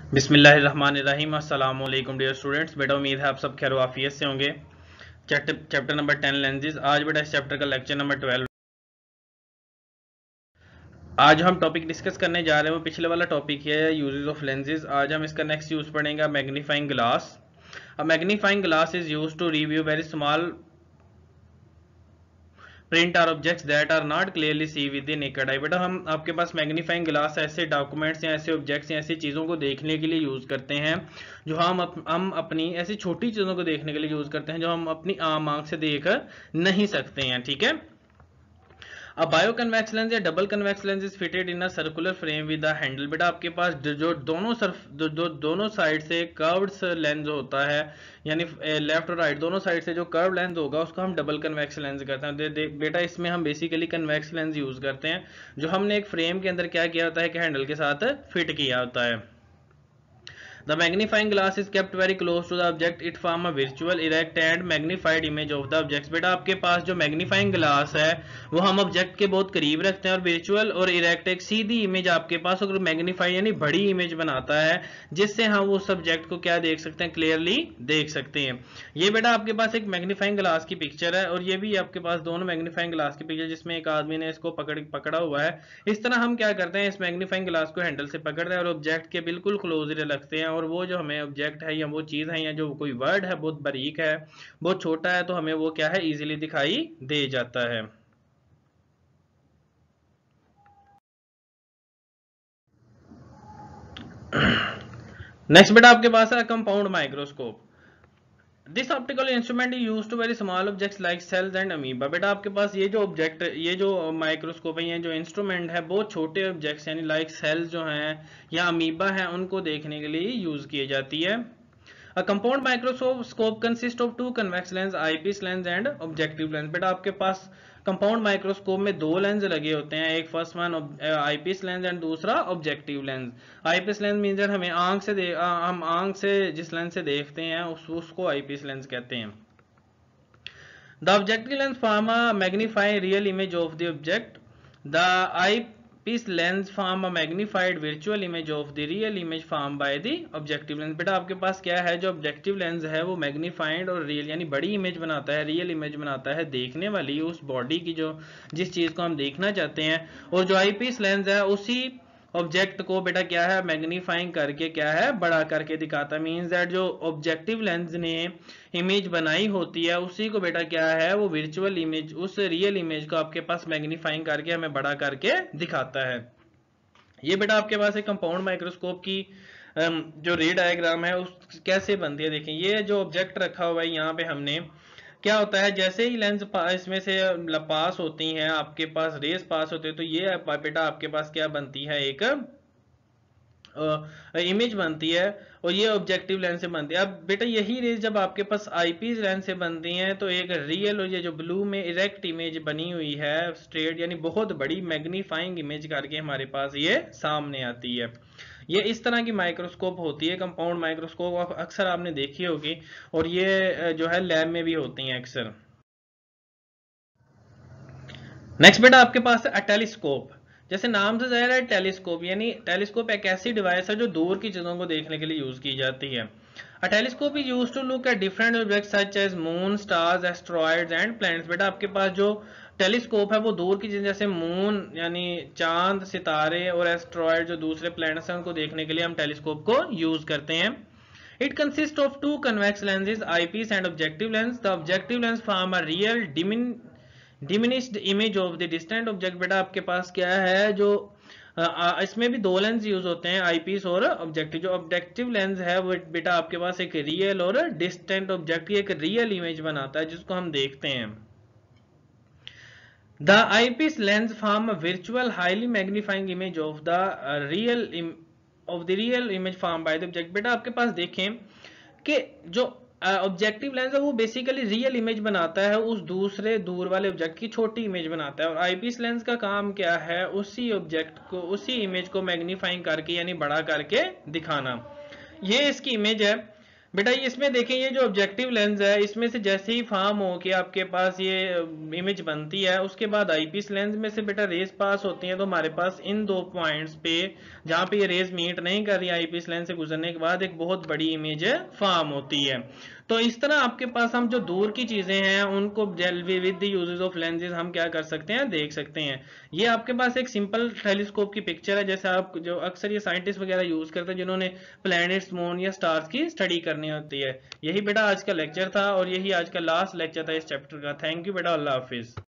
बिस्मिल्लाहिर्रहमानिर्रहीम। अस्सलाम वालेकुम डियर स्टूडेंट्स। बेटा उम्मीद है आप सब खैर वाफियत से होंगे। Chapter number 10 lenses. आज बेटा इस चैप्टर का लेक्चर नंबर 12। आज हम टॉपिक डिस्कस करने जा रहे हैं वो पिछले वाला टॉपिक है यूजेस ऑफ लेंसेज। आज हम इसका नेक्स्ट यूज पढ़ेंगे magnifying glass. A magnifying glass is used to review very small print or objects that are not clearly see with the naked eye. बेटा हम आपके पास मैग्नीफाइंग ग्लास ऐसे डॉक्यूमेंट्स या ऐसे ऑब्जेक्ट्स या ऐसी चीज़ों को देखने के लिए यूज़ करते हैं जो हम अपनी ऐसी छोटी चीज़ों को देखने के लिए यूज़ करते हैं जो हम अपनी आम आंख से देख नहीं सकते हैं। ठीक है। अब बायोकन्वेक्स लेंस या double convex lens is fitted in a circular frame with a handle. बेटा आपके पास जो दोनों साइड से कर्व्ड लेंस होता है, यानी लेफ्ट और राइट दोनों साइड से जो कर्व लेंस होगा उसको हम डबल कन्वेक्स लेंस कहते हैं। बेटा इसमें हम बेसिकली कन्वेक्स लेंस यूज करते हैं जो हमने एक फ्रेम के अंदर क्या किया होता है कि हैंडल के साथ फिट किया होता है। The magnifying glass is kept very close to the object. It form a virtual, erect and magnified image of the objects. बेटा आपके पास जो मैग्नीफाइंग ग्लास है वो हम ऑब्जेक्ट के बहुत करीब रखते हैं और विर्चुअल और इरेक्ट एक सीधी इमेज आपके पास और मैग्नीफाई यानी बड़ी इमेज बनाता है जिससे हम उस ऑब्जेक्ट को क्या देख सकते हैं, क्लियरली देख सकते हैं। ये बेटा आपके पास एक मैग्नीफाइंग ग्लास की पिक्चर है और ये भी आपके पास दोनों मैग्नीफाइंग ग्लास की पिक्चर जिसमें एक आदमी ने इसको पकड़ा हुआ है। इस तरह हम क्या करते हैं, इस मैग्नीफाइंग ग्लास को हैंडल से पकड़ रहे हैं और ऑब्जेक्ट के बिल्कुल क्लोज रखते हैं और वो जो हमें ऑब्जेक्ट है या वो चीज है या जो कोई वर्ड है बहुत बारीक है, बहुत छोटा है, तो हमें वो क्या है, इजीली दिखाई दे जाता है। नेक्स्ट बेटा आपके पास है compound microscope. This optical instrument is used to very small objects like cells and amoeba. बेटा आपके पास ये जो ऑब्जेक्ट, ये जो माइक्रोस्कोप है, ये जो इंस्ट्रूमेंट है बहुत छोटे ऑब्जेक्ट्स यानी लाइक सेल्स जो हैं या अमीबा हैं उनको देखने के लिए यूज की जाती है। A compound microscope consists of two convex lens, eyepiece lens and objective lens। बेटा आपके पास कंपाउंड माइक्रोस्कोप में दो लेंस लगे होते हैं, एक first one eyepiece lens and दूसरा objective lens. Eyepiece lens means that हमें हम आंख से जिस लेंस से देखते हैं उसको आईपीस लेंस कहते हैं। The objective lens form a magnify real image of the object. The eyepiece lens form a magnified virtual image of the real image formed by the objective lens। बेटा आपके पास क्या है, जो ऑब्जेक्टिव लेंस है वो magnified और real यानी बड़ी इमेज बनाता है, रियल इमेज बनाता है देखने वाली उस बॉडी की जो जिस चीज को हम देखना चाहते हैं, और जो आईपीस लेंस है उसी ऑब्जेक्ट को बेटा क्या है, मैग्नीफाइंग करके क्या है, बड़ा करके दिखाता है। मींस दैट जो ऑब्जेक्टिव लेंस ने इमेज बनाई होती है उसी को बेटा क्या है, वो वर्चुअल इमेज उस रियल इमेज को आपके पास मैग्नीफाइंग करके हमें बड़ा करके दिखाता है। ये बेटा आपके पास एक कंपाउंड माइक्रोस्कोप की जो रे डायग्राम है उस कैसे बनती है। देखें ये जो ऑब्जेक्ट रखा हुआ है यहाँ पे हमने क्या होता है, जैसे ही लेंस इसमें से पास होती हैं, आपके पास रेस पास होते हैं, तो ये बेटा आपके पास क्या बनती है, एक इमेज बनती है और ये ऑब्जेक्टिव लेंस से बनती है। अब बेटा यही रेज जब आपके पास आईपीस लेंस से बनती हैं तो एक रियल और ये जो ब्लू में इरेक्ट इमेज बनी हुई है स्ट्रेट यानी बहुत बड़ी मैग्नीफाइंग इमेज करके हमारे पास ये सामने आती है। ये इस तरह की माइक्रोस्कोप होती है, कंपाउंड माइक्रोस्कोप अक्सर आपने देखी होगी और ये जो है लैब में भी होती हैं अक्सर। नेक्स्ट बेटा आपके पास है टेलीस्कोप। जैसे नाम से जाहिर है टेलीस्कोप यानी टेलीस्कोप एक ऐसी डिवाइस है जो दूर की चीजों को देखने के लिए यूज की जाती है। A telescope is used to look at different objects such as moon, stars, asteroids and planets. बेटा आपके पास जो टेलीस्कोप है वो दूर की चीजें जैसे मून यानी चांद, सितारे और एस्ट्रॉइड जो दूसरे प्लैनेट्स हैं उनको देखने के लिए हम टेलीस्कोप को यूज करते हैं। It consists of two convex lenses, eyepiece and objective lens. The objective lens form a real diminished image of the distant object। बेटा आपके पास क्या है, जो इसमें भी दो लेंस यूज होते हैं, आईपीस और ऑब्जेक्टिव। जो ऑब्जेक्टिव लेंस है वो बेटा आपके पास एक रियल और डिस्टेंट ऑब्जेक्ट की एक रियल इमेज बनाता है जिसको हम देखते हैं। The eyepiece lens form a virtual highly magnifying image of the real image formed by the object। बेटा आपके पास देखें कि जो ऑब्जेक्टिव लेंस है वो बेसिकली रियल इमेज बनाता है, उस दूसरे दूर वाले ऑब्जेक्ट की छोटी इमेज बनाता है, और आईपीस लेंस का काम क्या है, उसी ऑब्जेक्ट को उसी इमेज को मैग्नीफाइंग करके यानी बड़ा करके दिखाना। ये इसकी इमेज है। बेटा इसमें देखें, ये जो ऑब्जेक्टिव लेंस है इसमें से जैसे ही फॉर्म हो कि आपके पास ये इमेज बनती है, उसके बाद आईपीस लेंस में से बेटा रेज पास होती हैं, तो हमारे पास इन दो पॉइंट्स पे जहां पे ये रेज मीट नहीं कर रही आईपीस लेंस से गुजरने के बाद एक बहुत बड़ी इमेज फॉर्म होती है। तो इस तरह आपके पास हम जो दूर की चीजें हैं उनको with the uses of lenses हम क्या कर सकते हैं, देख सकते हैं। ये आपके पास एक सिंपल टेलीस्कोप की पिक्चर है, जैसे आप जो अक्सर ये साइंटिस्ट वगैरह यूज करते हैं जिन्होंने प्लैनेट्स, मून या स्टार्स की स्टडी करनी होती है। यही बेटा आज का लेक्चर था और यही आज का लास्ट लेक्चर था इस चैप्टर का। थैंक यू बेटा, अल्लाह हाफिज।